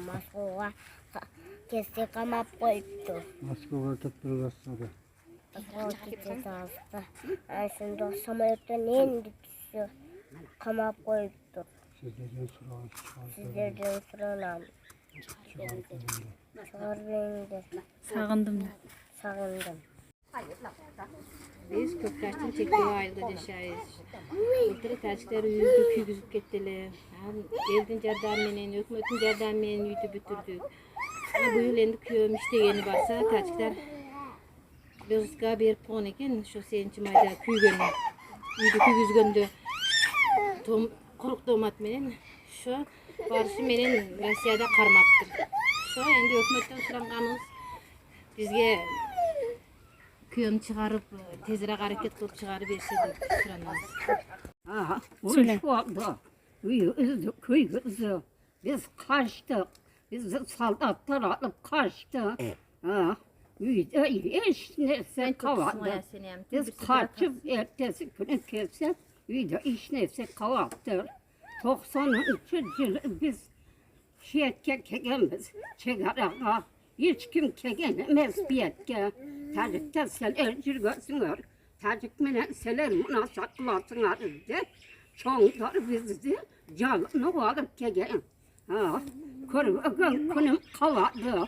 Moskova kesse kamap koydu. Moskova kettirgasın. Şunda samayottan indi düşüyor. Kamap koydu. Sizlerden soranam. Çağır beni de. Sağındım. Biz köpklaştın çektiği ayda yaşayız. Bultara tercihleri yüzdük, yüzüp kettiler. Devletin jardamıyla, hükümetin jardamıyla yüzü bütürdük. Bu yıl endi köyüm iştegeni barsa tercihler bizga bir puan eken, şu seninci mayda küygönü. Yüzü küygüzgöndü. Kuruk domat menen, şu barışı menen Rossiyada karmaptır. Şu endi hükümetten suranganımız bizge köyüm çıkarıp, tezirek hareket kılıp çıkarıp verse de suranamız. Söyle. Köy biz kaçtık. Biz saldatlar alıp kaçtık. Hiç neyse kavadı. Biz kaçıp ertesi günü kesse hiç neyse kavadı. 93 yıl biz şirket kegemiz çekerek hiç kim kegenemez bir etke. Tacik'te sen ercir görsünler. Tacik menen seler münasaklasınlar dedi. Çoğunlar bizi canını alıp kegen. Kırgın günüm kavadı.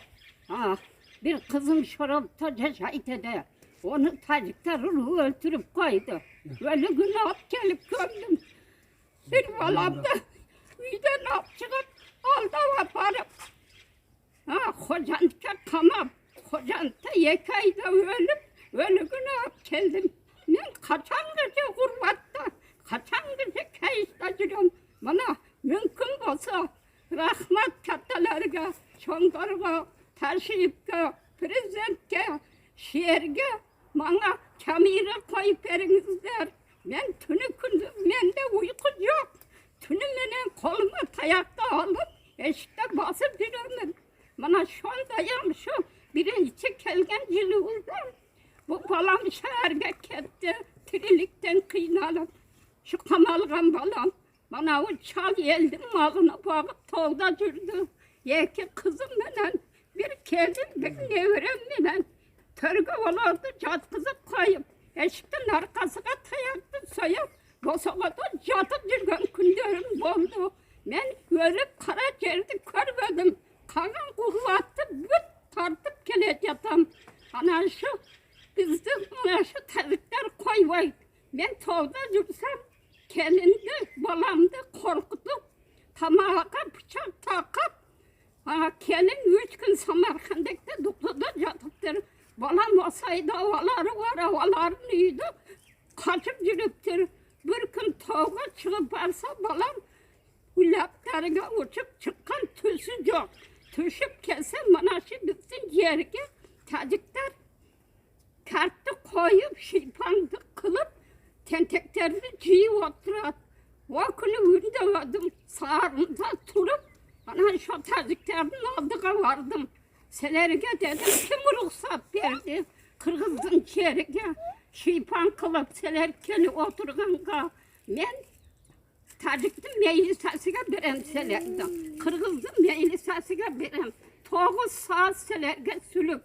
Bir kızım şarapta cezaydı. Onu Tacik'te ruhu öldürüp koydu. Böyle günah gelip gördüm. Bir balam da üyden çıkıp aldı vaparım. Hocantıka tamam. Hocanta yekayda ölü günah geldim. Ben kaçan gece kurbatta, kaçan gece kayısta duruyorum. Bana mümkün olsa rahmet kattalarga, şonlarga, taşıyıpga, prezidentge, şehirge, bana kamera koyup verinizler. Ben tünü gündüz, bende uyku yok. Tünü menen koluma tayakta alıp, eşikte basıp duruyorum. Bana şondayım şu birinci kelgen cılığından. Bu balam şehirge ketti, trilikten kıynalıp. Şu kamalgan balam, bana o çal yeldim malını bağıp tolda durdu. Yeki kızım menen, bir kelin bir nevrem menen. Törgü olardı cat kızı koyup, eşikten arkasına tayaktı soyup, bosoğada catıp durgan günlerim oldu. Ben görüp kara cerdi görmedim. Kalan kuvvetli büt tartıp geleceğim. Ana şu bizden şu tazikler koyvay. Ben tovda dursam kelindi, balamdı korkutup tamağa bıçak takıp kelin 3 gün Samarkand'da doktorda yatıptır. Balam olsaydı havaları var, havaların iyiydi. Kaçıp yürüptür. Bir gün toğa çıkıp varsa balam ulaplarına uçup çıkan tüsü yok. Tüşüp kese manaşı bitsin yerge tacikler kartı koyup şipandı kılıp tenteklerini ciyip oturat. O günü ündemedim sağırımda turup bana şu taciklerin aldığa vardım. Selerge dedim kim ruhsat verdi? Kırgızdın yerge şipan kılıp selerkeli oturganга ben Tacik'tin meclisasiga berem selerdim. Kırgız'ın meclisasiga berem. 9 saat selerge sülüp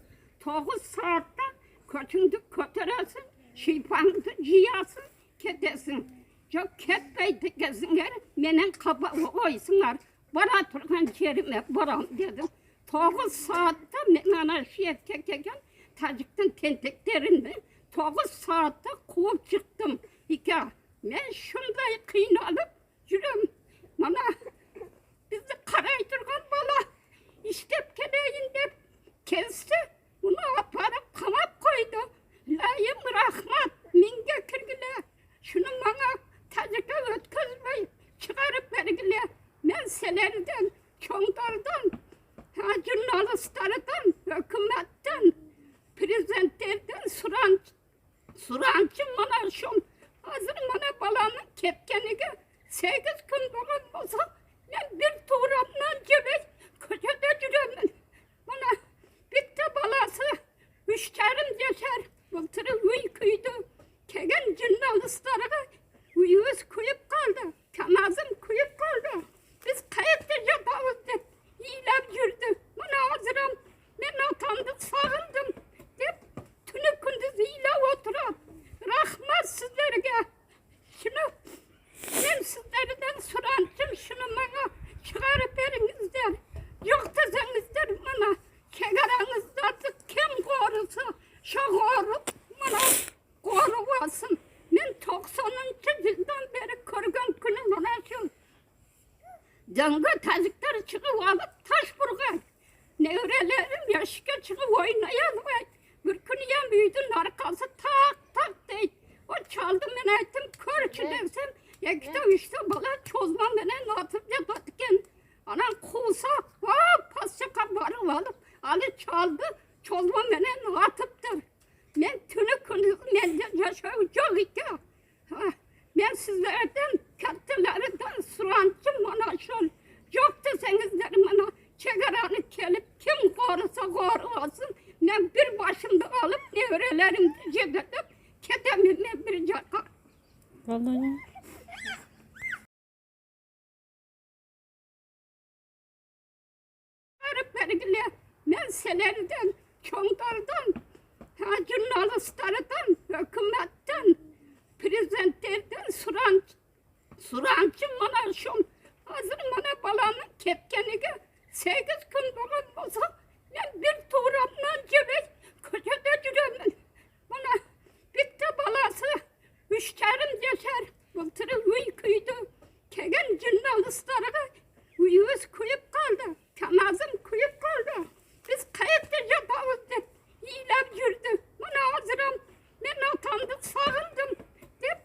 9 saatte köçündü köteresin, şipandı ciyasın, ketesin. Çok ketpeydi gezinler, menen kaba oysunlar. Bara turgan yerime baram dedim. 9 saatte men şiyet kekeken Tacik'tin tenteklerinden 9 saatte kovup çıktım. Ben şunday kıynalıp yürüm. Bana bizi karaydırgan bala iştep keleyin dep kesti. Bunu aparıp kanat koydu. Layım rahmat minge kirgile. Şunu bana Tacik'e ötközmeyi çıkarıp vergile. Ben selerden, çoğunlardan, jurnalistlerden, hükümetten, prezidentlerden surancı bana şun. Hazır bana balanın kepkenige 8 gün babam olsa ben bir tuğramdan cebek köşede yürüyorum. Bana bitti balası 3 kerim geçer. Bıktırı uykuydu. Kegen jurnalistlerine uyuz kuyup kaldı. Kanazım kuyup kaldı. Danga tazikleri çıkıp alıp taş vurgan. Nevrelerim yaşıka çıkıp oynayalım. Bir gün yan büyüdün arkası tak tak dey. O çaldı ben ettim körçü desem. Ya işte işte bala çozmam bana atıp yatatken. Anan kusa pasça kabarı alıp Ali çaldı çozmam bana atıptır. Ben tünü kınızım ben yaşayacağım iki. Ben sizlerden kattilerden surancım bana şol. Yok deseniz derim bana çekeranı kelip kim korusa korusun. Ben bir başımda alıp nevrelerim cededim. Kedemimle bir caka. Vallahi. Pergile meselelerden, çondardan, jurnalistlerden, hükümetten, prezentlerden surancım bana şun. Hazır bana balanın kepkenige 8 gün babam olsa ben bir tuğramdan cebek köşede cüremem. Bana bitti balası 3 kerim geçer. Bultırı uykuydu. Kegen jurnalistlerine uyuz kuyup kaldı. Kamazım kuyup kaldı. Biz kayıptı yapavuzdu. İyilem yürüdü. Bana hazırım. Ben utandım, sağındım. Hep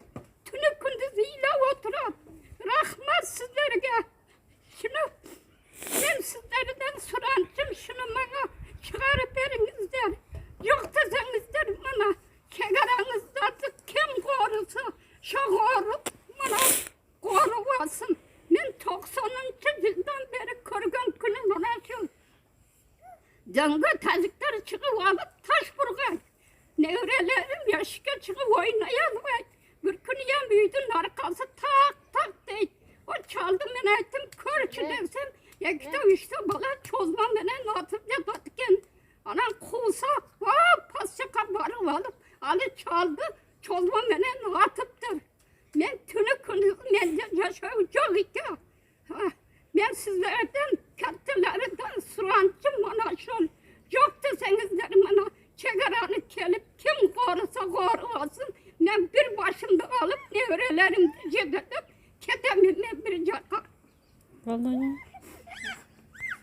tünü gündüz iyile oturan. Rahmet sizlerine. Şunu ben sizlerden surancım şunu bana çıkarıp verinizler. Yok desenizler bana. Kegaranızda kim korusa şu korup bana koruvasın. Ben 90. yıldan beri kırgın günüm bana şu. Danga tazikleri çıkıp alıp taş vurgan. Nevrelerim yaşıka çıkıp oynayalım. Bir gün yan büyüdün arkası tak tak dey. O çaldı ben ettim körçü desem. Ya işte bala çozmam bana atıp yatatken. Anan kusa pasça kabarı alıp Ali çaldı çozmam bana atıptır. Ben tünü kınızım ben yaşayacağım iki. Ben sizlerden kattilerden surancım bana şol. Yok deseniz derim bana çekeranı kelip kim korusa korusun. Ben bir başımda alıp nevrelerim cededim. Kedemimle bir caka. Vallahi.